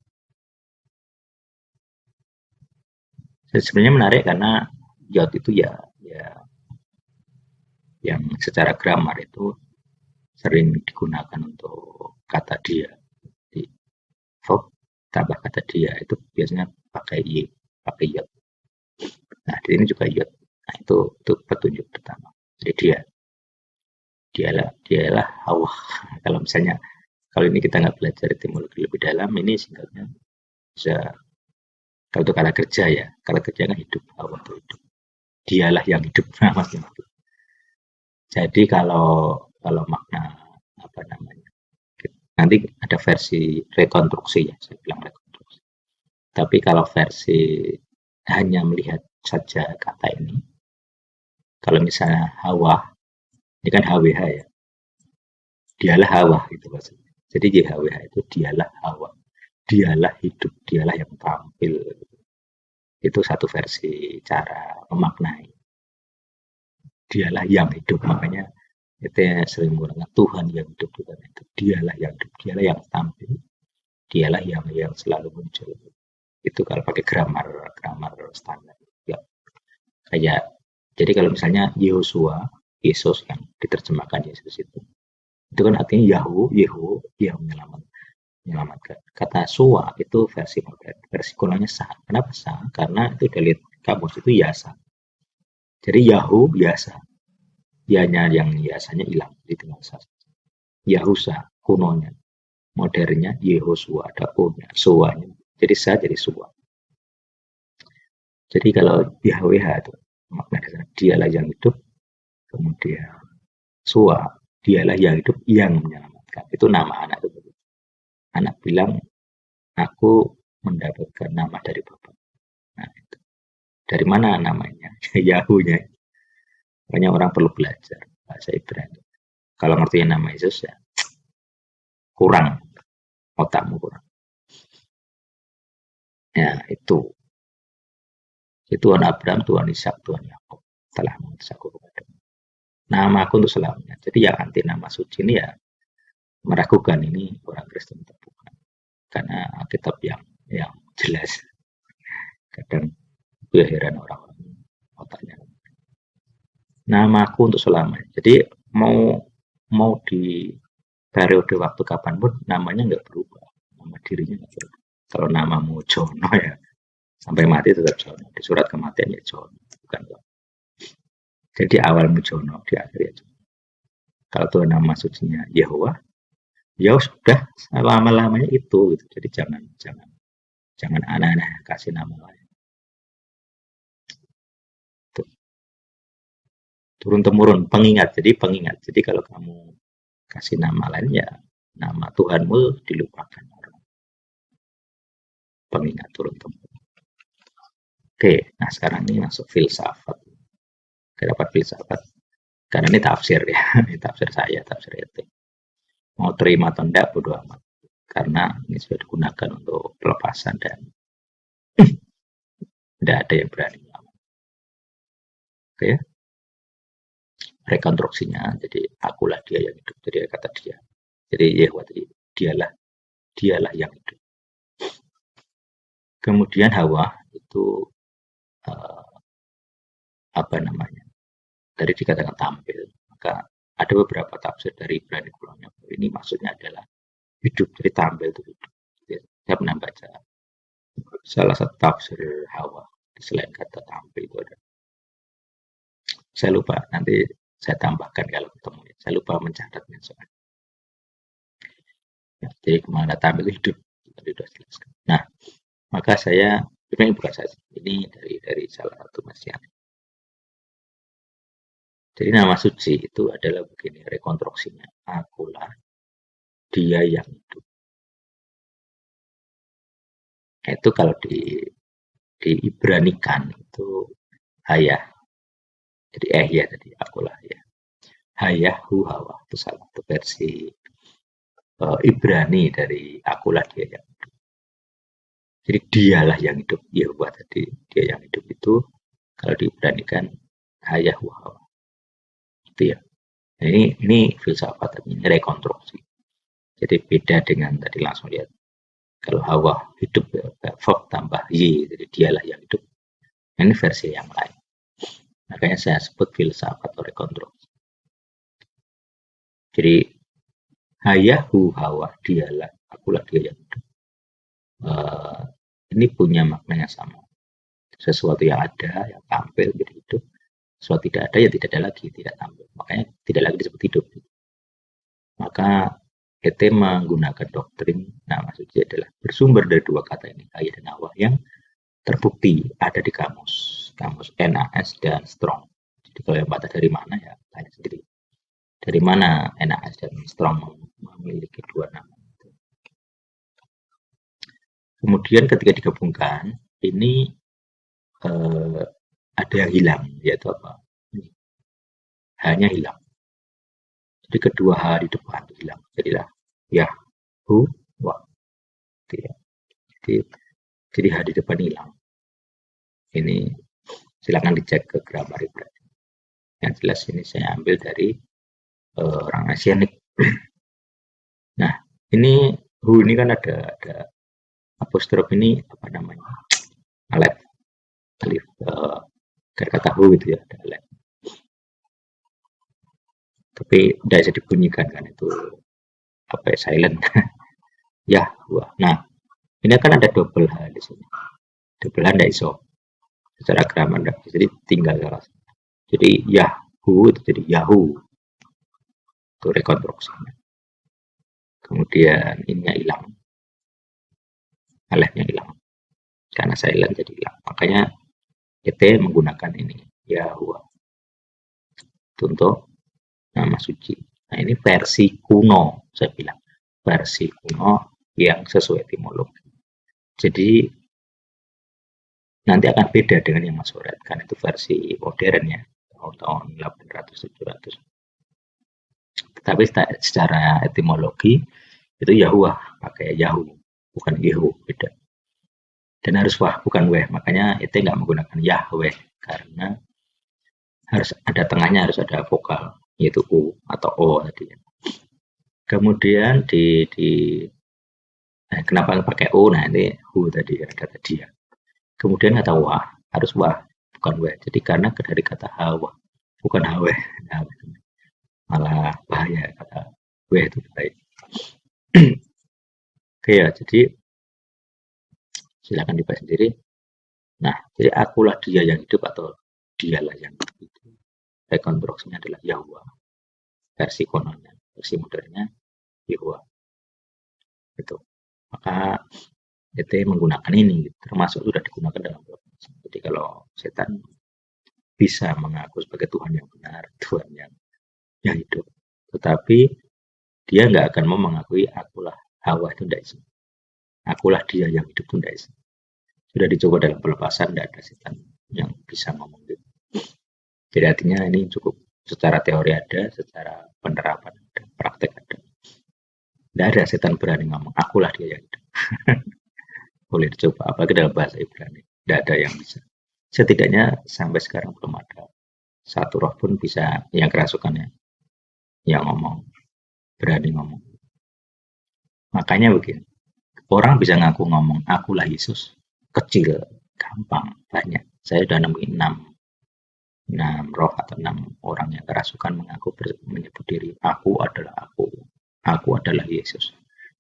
Sebenarnya menarik karena Yod itu ya yang secara grammar itu sering digunakan untuk kata dia. Di verb tambah kata dia itu biasanya pakai y, pakai yod. Nah, di sini juga yod. Nah, itu petunjuk pertama. Jadi dialah Hawa. Kalau misalnya kalau ini kita nggak belajar etimologi lebih dalam, ini singkatnya bisa kalau itu kata kerja ya, kata kerja kan hidup, Hawa itu hidup. Dialah yang hidup. Nah, maksudnya. Jadi kalau kalau makna apa namanya? Nanti ada versi rekonstruksi ya, saya bilang rekonstruksi. Tapi kalau versi hanya melihat saja kata ini, kalau misalnya Hawa, ini kan HWH ya, dialah Hawa gitu maksudnya. Jadi JHWH itu dialah Hawa, dialah hidup, dialah yang tampil. Itu satu versi cara memaknai. Dialah yang hidup, makanya kita sering menggunakan Tuhan yang hidup, Tuhan itu. Dialah yang hidup, dialah yang tampil, dialah yang selalu muncul. Itu kalau pakai grammar standar. Ya, kayak jadi kalau misalnya Yosua, Yesus yang diterjemahkan Yesus itu kan artinya Yehu yang menyelamatkan. Kata suwa itu versi modern, versi kunonya sah. Kenapa sah? Karena itu dari kamus itu yasa. Jadi Yahu yasa, yanya yang yasanya hilang, jadi tinggal sah. Yahusa kunonya, modernnya Yehosua ada o-nya, suwanya. Jadi sah jadi suwa. Jadi kalau YHWH itu makna dasar dialah yang hidup, kemudian suwa dialah yang hidup yang menyelamatkan. Itu nama anak itu. Anak bilang aku mendapatkan nama dari Bapak. Nah, itu. Dari mana namanya? Yahunya. Banyak orang perlu belajar bahasa Ibrani. Kalau ngerti nama Yesus ya kurang, otakmu kurang. Ya itu. Tuhan Abraham, Tuhan Ishak, Tuhan Yakub telah mengutus aku kepadamu. Nama aku untuk selamanya. Jadi yang anti nama suci ini ya meragukan ini orang Kristen terbuka. Karena Alkitab yang jelas. Kadang gue heran orang-orang otaknya. Namaku untuk selamanya. Jadi mau di periode waktu kapanpun namanya nggak berubah, nama dirinya nggak berubah. Kalau namamu Jono ya sampai mati tetap Jono. Di surat kematian ya Jono, bukan Jono. Jadi awalmu Jono, di akhir ya Jono. Kalau Tuhan nama sucinya Yehova, ya sudah lama-lamanya itu gitu. Jadi jangan aneh-aneh kasih nama lain. Tuh. Turun temurun pengingat. Jadi pengingat. Jadi kalau kamu kasih nama lain ya nama Tuhanmu dilupakan orang. Pengingat turun temurun. Oke, nah sekarang ini masuk filsafat. Dapat filsafat. Karena ini tafsir ya, ini tafsir saya, tafsir itu. Mau terima atau enggak, bodo amat. Karena ini sudah digunakan untuk pelepasan dan tidak ada yang berani melawan. Oke, rekonstruksinya, jadi akulah dia yang hidup. Jadi kata dia. Jadi Yehwa tadi, dialah yang hidup. Kemudian Hawa itu apa namanya? Tadi dikatakan tampil. Maka ada beberapa tafsir dari Ibrani kunonya. Ini maksudnya adalah hidup. Jadi tampil itu hidup. Jadi, saya pernah baca salah satu tafsir Hawa selain kata tampil itu ada. Saya lupa, nanti saya tambahkan kalau ketemu. Saya lupa mencatatnya soalnya. Ya, jadi kemana tampil itu hidup. Tadi sudah jelaskan. Nah, maka saya ini bukan saya, ini dari salah satu Mesian. Jadi nama suci itu adalah begini rekonstruksinya. Akulah dia yang hidup. Itu kalau diibranikan itu hayah. Jadi ya tadi akulah ya. Hayah hu hawa itu salah satu versi Ibrani dari akulah dia yang hidup. Jadi dialah yang hidup. Yehovah tadi dia yang hidup itu kalau diibranikan hayah hu hawa. Itu ya. Nah, ini filsafat, ini rekonstruksi. Jadi beda dengan tadi langsung lihat. Kalau Hawa hidup, verb tambah y, jadi dialah yang hidup. Ini versi yang lain. Makanya saya sebut filsafat atau rekonstruksi. Jadi hayahu hawa dialah, akulah dia yang hidup. Ini punya makna yang sama. Sesuatu yang ada, yang tampil jadi hidup. Sesuatu tidak ada, ya tidak ada lagi, tidak tampil. Makanya tidak lagi disebut hidup. Maka ET menggunakan doktrin nama suci adalah bersumber dari dua kata ini, haya dan hawa, yang terbukti ada di kamus NAS dan Strong. Jadi kalau yang batas dari mana ya tanya sendiri. Dari mana NAS dan Strong memiliki dua nama. Kemudian ketika digabungkan, ini ada yang hilang, yaitu apa? Hanya hilang. Jadi kedua H di depan hilang. Jadilah Yahu wa. Jadi H di depan hilang. Ini silakan dicek ke grammar Ibrani. Yang jelas ini saya ambil dari orang Asianik. Nah, ini hu ini kan ada apostrof ini apa namanya? Alif kata hu gitu ya, ada alif. Tapi tidak bisa dibunyikan kan, itu apa ya, silent. Ya, wah. Nah, ini kan ada double H di sini. Double H tidak iso. Secara grammar tidak bisa, jadi tinggal salah. Jadi Yahu itu jadi Yahu. Itu rekonstruksinya. Kemudian ininya hilang. Alifnya hilang. Karena silent jadi hilang. Makanya ET menggunakan ini Yahuwah untuk nama suci. Nah, ini versi kuno, saya bilang. Versi kuno yang sesuai etimologi. Jadi nanti akan beda dengan yang Masoret, kan itu versi modern ya, tahun 800-700. Tetapi secara etimologi itu Yahuwah, pakai Yahu, bukan Yehu, beda. Dan harus wah, bukan weh, makanya itu nggak menggunakan Yahweh, karena harus ada tengahnya, harus ada vokal, yaitu U atau O tadi. Kemudian kenapa pakai O? Nah, ini Hu tadi, ada tadi ya. Kemudian kata wah, harus wah, bukan weh. Jadi karena dari kata hawa, bukan haweh. Nah, malah bahaya kata weh itu baik. Oke ya, jadi silakan dibaca sendiri. Nah, jadi akulah dia yang hidup atau dialah yang hidup. Rekonstruksinya adalah Yahwa. Versi kononnya, versi modernnya Yahwa. Itu. Maka ET menggunakan ini, termasuk sudah digunakan dalam profesi. Jadi kalau setan bisa mengaku sebagai Tuhan yang benar, Tuhan yang hidup, tetapi dia nggak akan mau mengakui akulah Hawa, itu tidak bisa. Akulah dia yang hidup, itu tidak bisa. Sudah dicoba dalam pelepasan, tidak ada setan yang bisa ngomong gitu. Jadi artinya ini cukup secara teori ada, secara penerapan ada, praktek ada. Tidak ada setan berani ngomong akulah dia yang hidup. Boleh dicoba, apalagi dalam bahasa Ibrani. Tidak ada yang bisa. Setidaknya sampai sekarang belum ada satu roh pun bisa yang kerasukannya yang ngomong, berani ngomong. Makanya begini, orang bisa ngaku ngomong akulah Yesus, kecil, gampang, banyak. Saya sudah nemuin 6 roh atau 6 orang yang kerasukan mengaku menyebut diri aku adalah Yesus.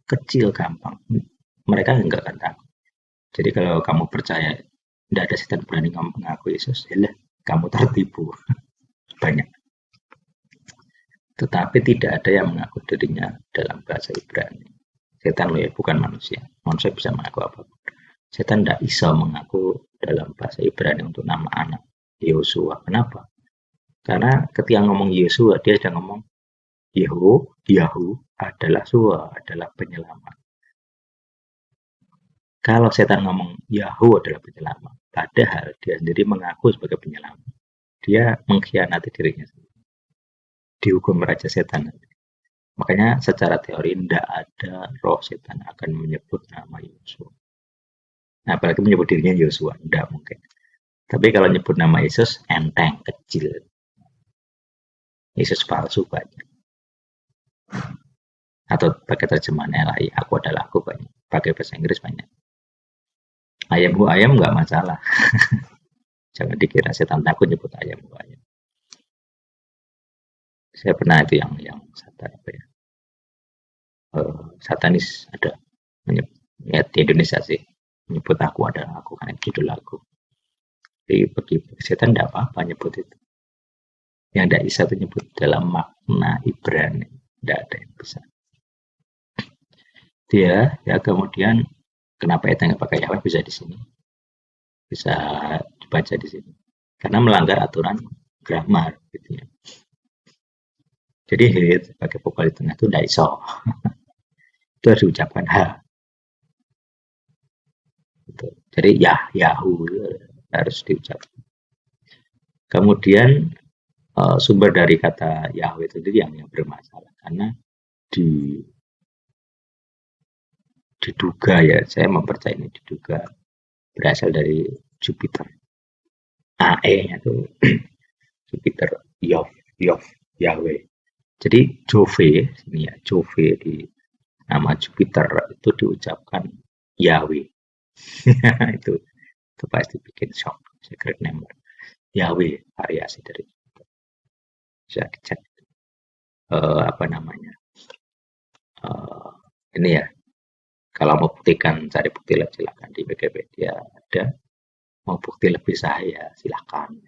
Kecil, gampang, mereka enggak akan takut. Jadi kalau kamu percaya tidak ada setan berani mengaku Yesus, ya kamu tertipu. Banyak. Tetapi tidak ada yang mengaku dirinya dalam bahasa Ibrani. Setan loh ya, bukan manusia. Manusia bisa mengaku apapun. Setan tidak bisa mengaku dalam bahasa Ibrani untuk nama anak Yosua. Kenapa? Karena ketika ngomong Yosua, dia sedang ngomong Yahu adalah Suwa, adalah penyelamat. Kalau setan ngomong Yahu adalah penyelamat, padahal dia sendiri mengaku sebagai penyelamat, dia mengkhianati dirinya sendiri. Dihukum raja setan. Makanya secara teori tidak ada roh setan akan menyebut nama Yosua. Nah, apalagi menyebut dirinya Yosua, tidak mungkin. Tapi kalau nyebut nama Yesus, enteng, kecil. Yesus palsu banyak. Atau pakai terjemahan LAI, aku adalah aku banyak. Pakai bahasa Inggris banyak. Ayam nggak masalah. Jangan dikira setan takut nyebut ayam buahnya. Saya pernah itu yang satan apa ya? Satanis ada menyebut, ya di Indonesia sih menyebut aku adalah aku kan itu judul lagu. Jadi bagi setan tidak apa-apa nyebut itu. Yang tidak bisa itu nyebut dalam makna Ibrani, tidak ada yang bisa. Dia ya kemudian kenapa itu nggak pakai Yahweh bisa di sini, bisa dibaca di sini. Karena melanggar aturan grammar gitu ya. Jadi hit sebagai vokal di tengah itu tidak iso. Itu harus diucapkan H. Gitu. Jadi Yahoo harus diucapkan. Kemudian sumber dari kata Yahweh itu yang bermasalah karena di diduga ya, saya mempercayai ini diduga berasal dari Jupiter. AE-nya itu Jupiter, Yov, Yahweh. Jadi Jove, ini ya, Jove di nama Jupiter itu diucapkan Yahweh. itu pasti bikin shock. Secret name Yahweh, variasi dari bisa dicek apa namanya. Ini ya, kalau mau buktikan cari bukti lebih silakan di Wikipedia ada. Mau bukti lebih saya silakan.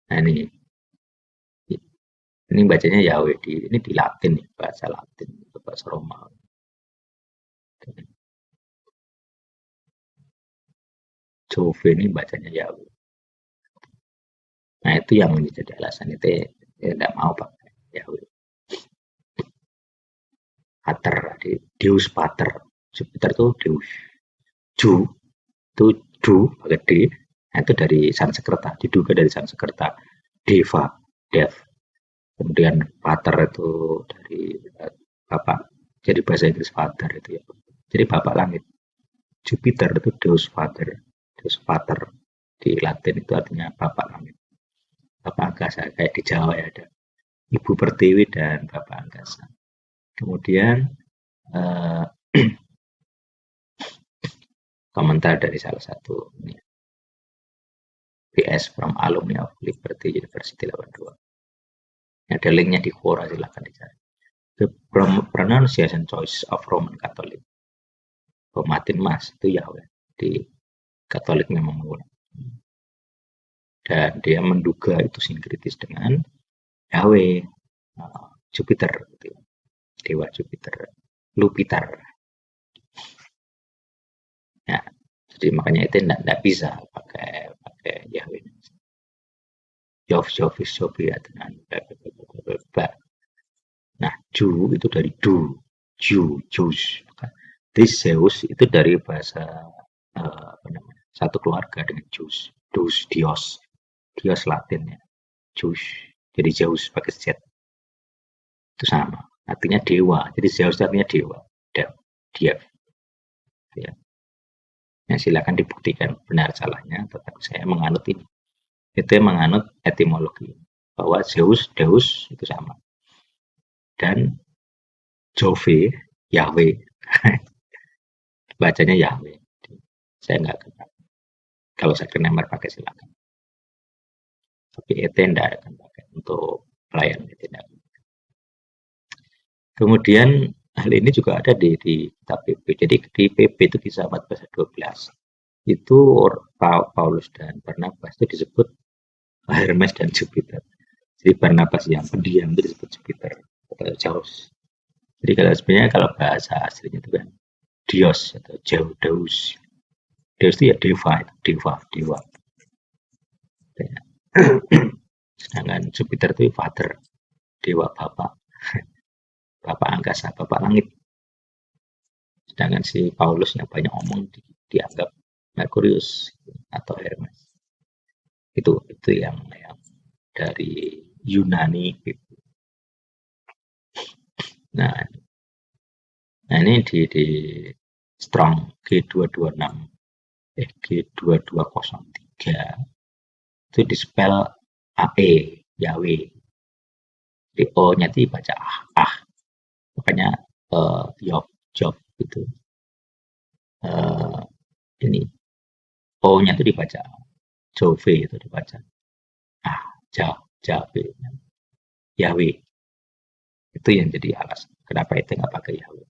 Nah ini bacanya Yahweh ini di Latin nih, bahasa Latin, bahasa Romawi. Jove ini bacanya Yahweh. Nah itu yang menjadi alasan itu ya tidak mau pakai Yahweh. Pater, Deus Pater, Jupiter itu Deus. Ju itu Du pakai D, nah, itu dari Sanskerta, diduga dari Sanskerta. Deva, Dev. Kemudian Pater itu dari Bapak, jadi bahasa Inggris Father itu ya. Jadi Bapak Langit. Jupiter itu Deus Pater, Deus Pater di Latin itu artinya Bapak Langit. Bapak Angkasa, kayak di Jawa ya ada Ibu Pertiwi dan Bapak Angkasa. Kemudian eh, komentar dari salah satu ini, PS from Alumni of Liberty University 82. Ada linknya di Quora, silahkan dicari. The pronunciation choice of Roman Catholic. Romatin Mas itu Yahweh di Katolik memang menggunakan. Dan dia menduga itu sinkritis dengan Yahweh, Jupiter, gitu. Dewa Jupiter, Lupitar. Ya, jadi makanya itu tidak bisa pakai Yahweh. Jovis ya dengan nah Ju itu dari Du, Jus. Jadi Zeus itu dari bahasa apa namanya, satu keluarga dengan Dus, Dios Latinnya, Jus. Jadi Zeus pakai Z itu sama, artinya dewa. Jadi Zeus artinya dewa, Diev. Ya. Ya, silakan dibuktikan benar salahnya, tetapi saya menganut ini. Itu yang menganut etimologi bahwa Zeus, Deus itu sama. Dan Jove, Yahweh, bacanya Yahweh. Saya nggak kenal. Kalau saya kenal pakai silakan. Tapi ET tidak akan pakai untuk pelayan tidak. Kemudian hal ini juga ada di kitab PP. Jadi di PP itu kisah 14-12 itu Paulus dan Barnabas itu disebut Hermes dan Jupiter. Jadi Barnabas yang pendiam itu disebut Jupiter atau Zeus. Jadi kalau sebenarnya kalau bahasa aslinya itu kan Dios atau Deus. Deus itu ya dewa. Sedangkan Jupiter itu Father, dewa bapak, bapak angkasa, bapak langit. Sedangkan si Paulus yang banyak omong dianggap Merkurius atau Hermes. Itu yang dari Yunani. Nah ini di Strong G226 G2203 itu di spell AE Yahweh. Jadi O-nya itu dibaca makanya job gitu. ini O-nya itu dibaca Jove, itu dibaca Jave, Yahweh. Itu yang jadi alasan kenapa itu nggak pakai Yahweh.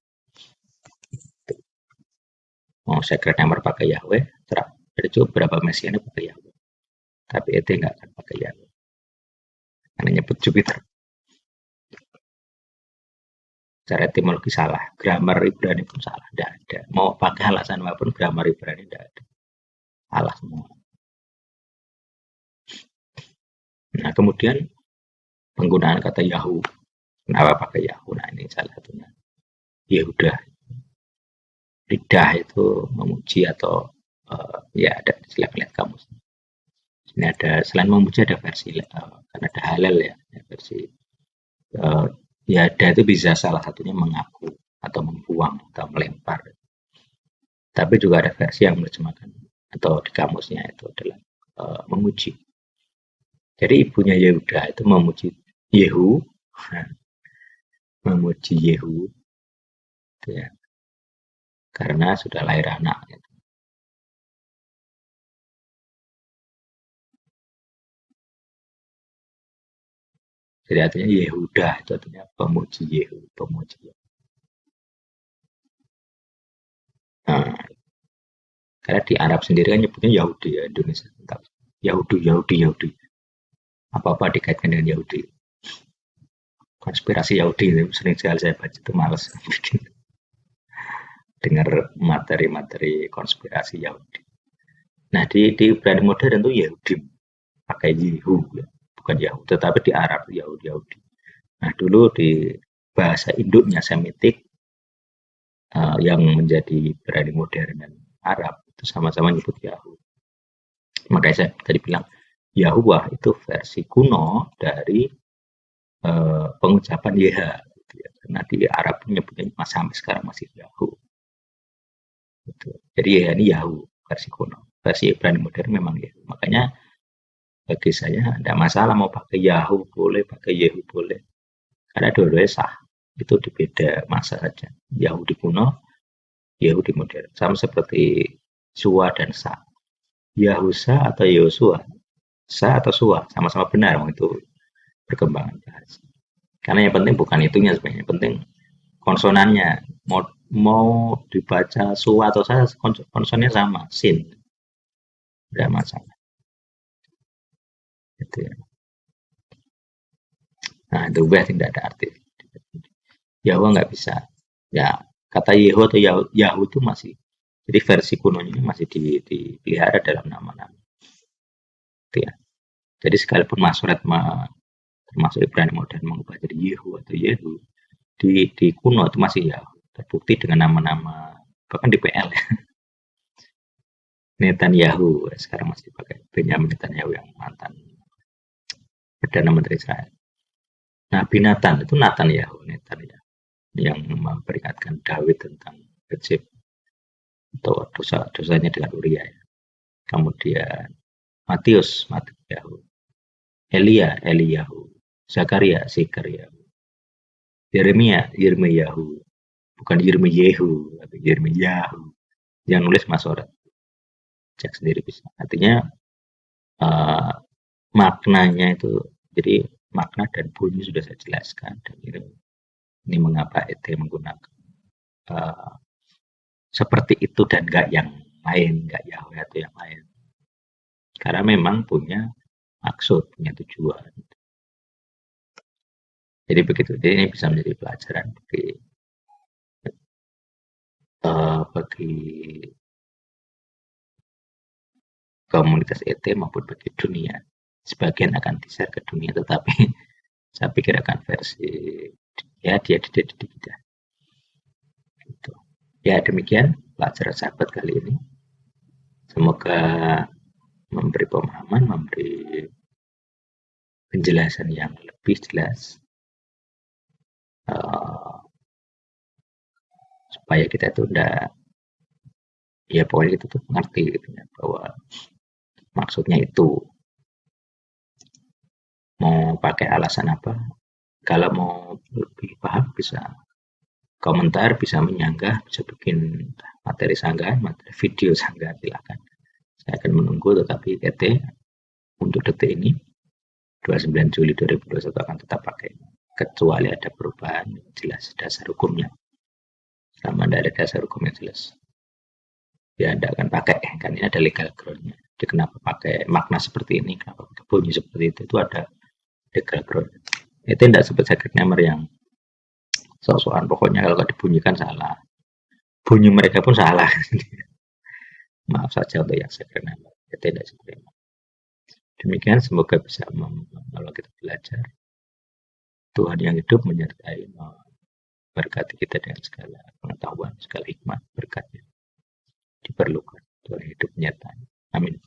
Mau secret number pakai Yahweh, terang. Ada juga beberapa mesiannya pakai Yahweh. Tapi itu nggak akan pakai Yahweh. Karena nyebut Jupiter. Cara etimologi salah. Grammar Ibrani pun salah. Tidak ada. Mau pakai alasan apapun, grammar Ibrani tidak ada. Salah semua. Nah, kemudian penggunaan kata Yahoo. Kenapa pakai Yahoo? Nah, ini salah satunya. Yehuda. Lidah itu memuji atau ya ada lihat kamus. Ini ada selain memuji ada versi kan ada halal ya, versi ya ada itu bisa salah satunya mengaku atau membuang atau melempar. Tapi juga ada versi yang menerjemahkan atau di kamusnya itu adalah memuji. Jadi ibunya Yehuda itu memuji Yehu, memuji Yehu, gitu ya, karena sudah lahir anak. Gitu. Jadi artinya Yehuda itu artinya pemuji Yehu, pemuji Yehu. Nah, karena di Arab sendiri kan nyebutnya Yahudi ya, Indonesia tetap Yahudi, Yahudi, Yahudi. Apa-apa dikaitkan dengan Yahudi. Konspirasi Yahudi itu sering sekali saya baca itu males bikin dengar materi-materi konspirasi Yahudi. Nah di brand modern itu Yahudi pakai Yehu ya, bukan Yahudi, tetapi di Arab Yahudi Yahudi. Nah dulu di bahasa induknya Semitik yang menjadi brand modern dan Arab itu sama-sama nyebut Yahoo. Makanya saya tadi bilang Yahuwah itu versi kuno dari pengucapan YH. Gitu ya. Karena di Arab menyebutnya sampai sekarang masih Yahoo. Gitu. Jadi ya ini Yahoo versi kuno. Versi Ibrani modern memang Yahoo. Makanya bagi saya tidak masalah mau pakai Yahoo boleh, pakai Yehu boleh. Karena dua-duanya sah. Itu di beda masa saja. Yahoo di kuno, Yehu di modern. Sama seperti Suwa dan Sa. Yahusa atau Yosua. Sa atau Suwa. Sama-sama benar. Itu perkembangan bahasa. Karena yang penting bukan itunya sebenarnya. Yang penting konsonannya. Mau dibaca Suwa atau Sa, konsonannya sama. Sin. Tidak masalah. Gitu ya. Nah, itu tidak ada arti. Yahweh nggak bisa. Ya, kata Yehu atau Yahu itu masih. Jadi versi kunonya masih dipelihara dalam nama-nama. Gitu ya. Jadi sekalipun Masoret termasuk Ibrani modern mengubah jadi Yehu atau Yehu, di kuno itu masih Yahu. Terbukti dengan nama-nama bahkan di PL ya. Netanyahu sekarang masih dipakai Benjamin Netanyahu yang mantan Perdana Menteri Israel. Nah, binatang itu Netanyahu yang memperingatkan Daud tentang Bezib atau dosa-dosanya dengan Uria. Ya. Kemudian Matius Eliyahu, Zakaria Zekariahu, Yeremiyahu, bukan Yeremiyahu, tapi Yeremiyahu. Yang nulis Masoret, cek sendiri bisa. Artinya uh, maknanya itu, jadi makna dan bunyi sudah saya jelaskan. Dan ini mengapa ET menggunakan seperti itu dan nggak yang lain, nggak Yahweh atau yang lain. Karena memang punya maksud, punya tujuan. Jadi begitu. Jadi ini bisa menjadi pelajaran bagi komunitas ET maupun bagi dunia. Sebagian akan di-share ke dunia, tetapi saya pikir akan versi ya dia dididik kita. Gitu. Ya demikian pelajaran sahabat kali ini. Semoga memberi pemahaman, memberi penjelasan yang lebih jelas supaya kita itu udah ya pokoknya kita tuh mengerti gitu ya bahwa maksudnya itu mau pakai alasan apa kalau mau lebih paham bisa komentar, bisa menyanggah, bisa bikin materi sanggahan, materi video sanggahan, silakan. Saya akan menunggu, tetapi ET untuk detik ini 29 Juli 2021 akan tetap pakai, kecuali ada perubahan jelas dasar hukumnya. Selama tidak ada dasar hukum yang jelas, ya tidak akan pakai, kan ini ada legal groundnya. Jadi kenapa pakai makna seperti ini, kenapa pakai bunyi seperti itu ada legal ground. Itu tidak seperti secret number yang sok-sokan, pokoknya kalau dibunyikan salah, bunyi mereka pun salah. Maaf saja untuk yang secret number, itu tidak seperti itu. Demikian, semoga bisa menolong kita belajar. Tuhan yang hidup menyertai, memberkati kita dengan segala pengetahuan, segala hikmah, berkatnya diperlukan. Tuhan hidup menyertai. Amin.